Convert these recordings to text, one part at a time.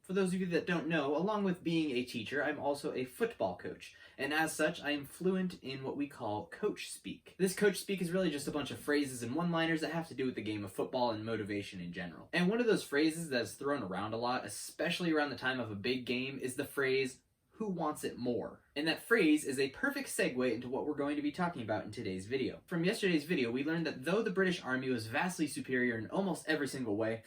For those of you that don't know, along with being a teacher, I'm also a football coach, and as such, I am fluent in what we call coach speak. This coach speak is really just a bunch of phrases and one-liners that have to do with the game of football and motivation in general. And one of those phrases that's thrown around a lot, especially around the time of a big game, is the phrase, "Who wants it more?" And that phrase is a perfect segue into what we're going to be talking about in today's video. From yesterday's video, we learned that though the British Army was vastly superior in almost every single way,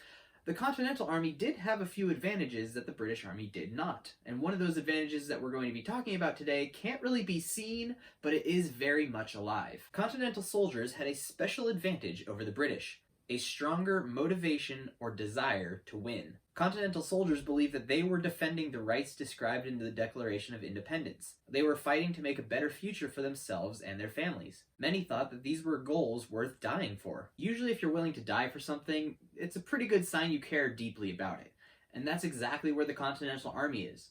the Continental Army did have a few advantages that the British Army did not. And one of those advantages that we're going to be talking about today can't really be seen, but it is very much alive. Continental soldiers had a special advantage over the British: a stronger motivation or desire to win. Continental soldiers believed that they were defending the rights described in the Declaration of Independence. They were fighting to make a better future for themselves and their families. Many thought that these were goals worth dying for. Usually if you're willing to die for something, it's a pretty good sign you care deeply about it. And that's exactly where the Continental Army is.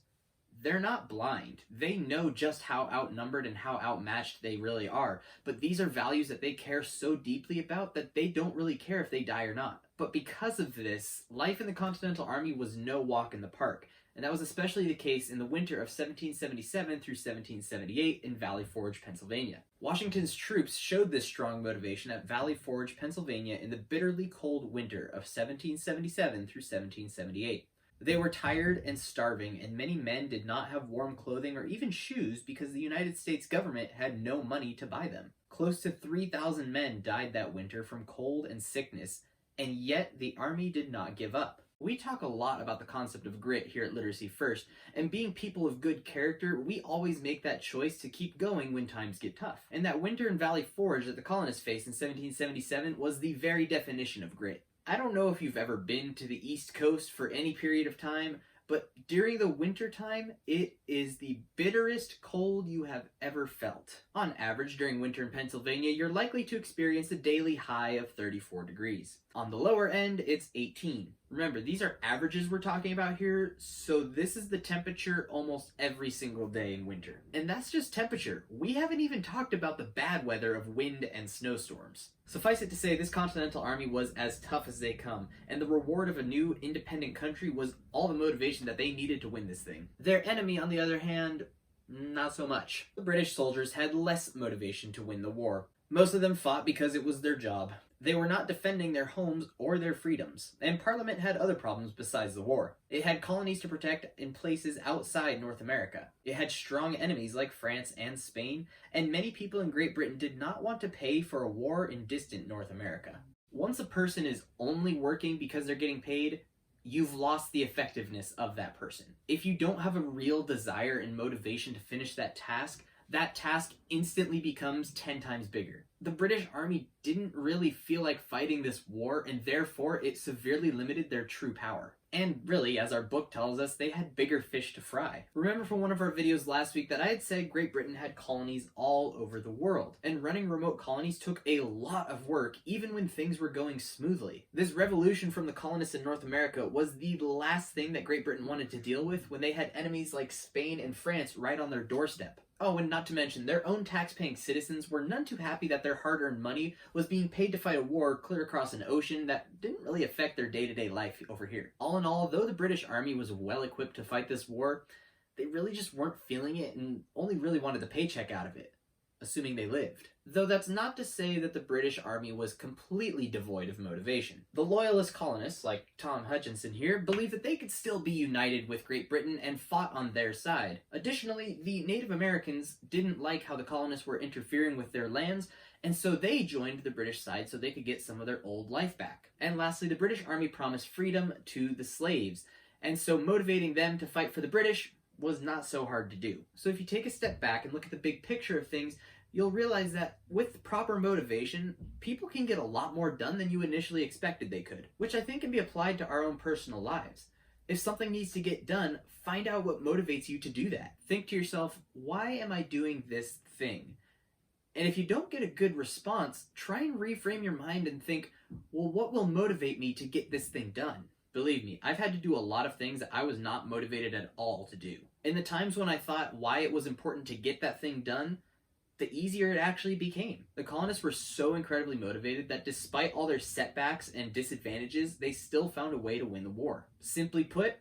They're not blind. They know just how outnumbered and how outmatched they really are, but these are values that they care so deeply about that they don't really care if they die or not. But because of this, life in the Continental Army was no walk in the park, and that was especially the case in the winter of 1777 through 1778 in Valley Forge, Pennsylvania. Washington's troops showed this strong motivation at Valley Forge, Pennsylvania in the bitterly cold winter of 1777 through 1778. They were tired and starving, and many men did not have warm clothing or even shoes because the United States government had no money to buy them. Close to 3,000 men died that winter from cold and sickness, and yet the Army did not give up. We talk a lot about the concept of grit here at Literacy First, and being people of good character, we always make that choice to keep going when times get tough. And that winter in Valley Forge that the colonists faced in 1777 was the very definition of grit. I don't know if you've ever been to the East Coast for any period of time, but during the winter time, it is the bitterest cold you have ever felt. On average, during winter in Pennsylvania, you're likely to experience a daily high of 34 degrees. On the lower end, it's 18. Remember, these are averages we're talking about here, so this is the temperature almost every single day in winter. And that's just temperature. We haven't even talked about the bad weather of wind and snowstorms. Suffice it to say, this Continental Army was as tough as they come, and the reward of a new independent country was all the motivation that they needed to win this thing. Their enemy, on the other hand, not so much. The British soldiers had less motivation to win the war. Most of them fought because it was their job. They were not defending their homes or their freedoms, and Parliament had other problems besides the war. It had colonies to protect in places outside North America. It had strong enemies like France and Spain, and many people in Great Britain did not want to pay for a war in distant North America. Once a person is only working because they're getting paid, you've lost the effectiveness of that person. If you don't have a real desire and motivation to finish that task instantly becomes 10 times bigger. The British Army didn't really feel like fighting this war, and therefore it severely limited their true power. And really, as our book tells us, they had bigger fish to fry. Remember from one of our videos last week that I had said Great Britain had colonies all over the world, and running remote colonies took a lot of work even when things were going smoothly. This revolution from the colonists in North America was the last thing that Great Britain wanted to deal with when they had enemies like Spain and France right on their doorstep. Oh, and not to mention, their own tax-paying citizens were none too happy that their hard-earned money was being paid to fight a war clear across an ocean that didn't really affect their day-to-day life over here. All in all, though the British Army was well-equipped to fight this war, they really just weren't feeling it and only really wanted the paycheck out of it, assuming they lived. Though that's not to say that the British Army was completely devoid of motivation. The loyalist colonists, like Tom Hutchinson here, believed that they could still be united with Great Britain and fought on their side. Additionally, the Native Americans didn't like how the colonists were interfering with their lands, and so they joined the British side so they could get some of their old life back. And lastly, the British Army promised freedom to the slaves, and so motivating them to fight for the British was not so hard to do. So if you take a step back and look at the big picture of things, you'll realize that with proper motivation, people can get a lot more done than you initially expected they could, which I think can be applied to our own personal lives. If something needs to get done, find out what motivates you to do that. Think to yourself, why am I doing this thing? And if you don't get a good response, try and reframe your mind and think, well, what will motivate me to get this thing done? Believe me, I've had to do a lot of things that I was not motivated at all to do. In the times when I thought why it was important to get that thing done, the easier it actually became. The colonists were so incredibly motivated that despite all their setbacks and disadvantages, they still found a way to win the war. Simply put,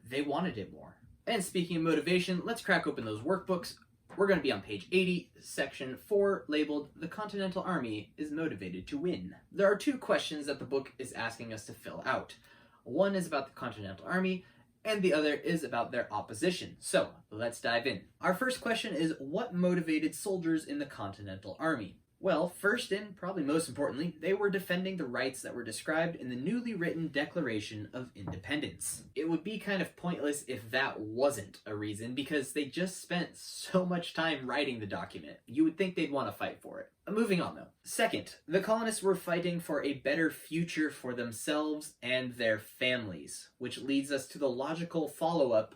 They wanted it more. And speaking of motivation, let's crack open those workbooks. We're going to be on page 80, section 4, labeled "The Continental Army is Motivated to Win." There are 2 questions that the book is asking us to fill out. One is about the Continental Army, and the other is about their opposition. So, let's dive in. Our first question is, what motivated soldiers in the Continental Army? Well, first and probably most importantly, they were defending the rights that were described in the newly written Declaration of Independence. It would be kind of pointless if that wasn't a reason, because they just spent so much time writing the document. You would think they'd want to fight for it. Moving on though. Second, the colonists were fighting for a better future for themselves and their families, which leads us to the logical follow-up: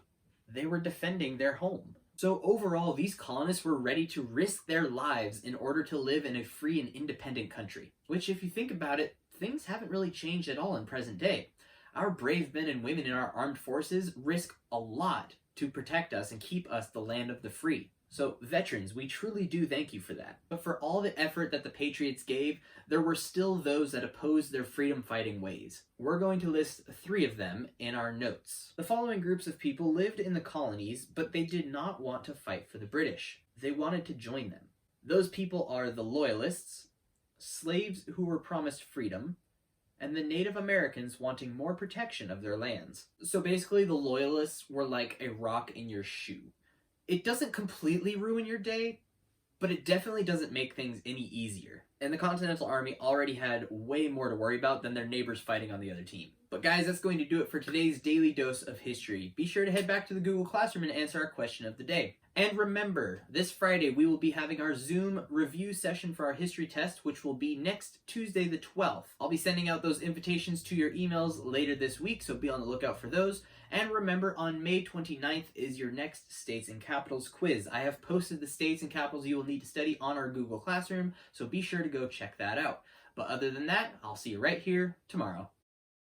they were defending their home. So overall, these colonists were ready to risk their lives in order to live in a free and independent country. Which, if you think about it, things haven't really changed at all in present day. Our brave men and women in our armed forces risk a lot to protect us and keep us the land of the free. So veterans, we truly do thank you for that. But for all the effort that the Patriots gave, there were still those that opposed their freedom-fighting ways. We're going to list 3 of them in our notes. The following groups of people lived in the colonies, but they did not want to fight for the British. They wanted to join them. Those people are the Loyalists, slaves who were promised freedom, and the Native Americans wanting more protection of their lands. So basically, the Loyalists were like a rock in your shoe. It doesn't completely ruin your day, but it definitely doesn't make things any easier. And the Continental Army already had way more to worry about than their neighbors fighting on the other team. But guys, that's going to do it for today's daily dose of history. Be sure to head back to the Google Classroom and answer our question of the day. And remember, this Friday we will be having our Zoom review session for our history test, which will be next Tuesday the 12th. I'll be sending out those invitations to your emails later this week, so be on the lookout for those. And remember, on May 29th is your next States and Capitals quiz. I have posted the states and capitals you will need to study on our Google Classroom, so be sure to go check that out. But other than that, I'll see you right here tomorrow.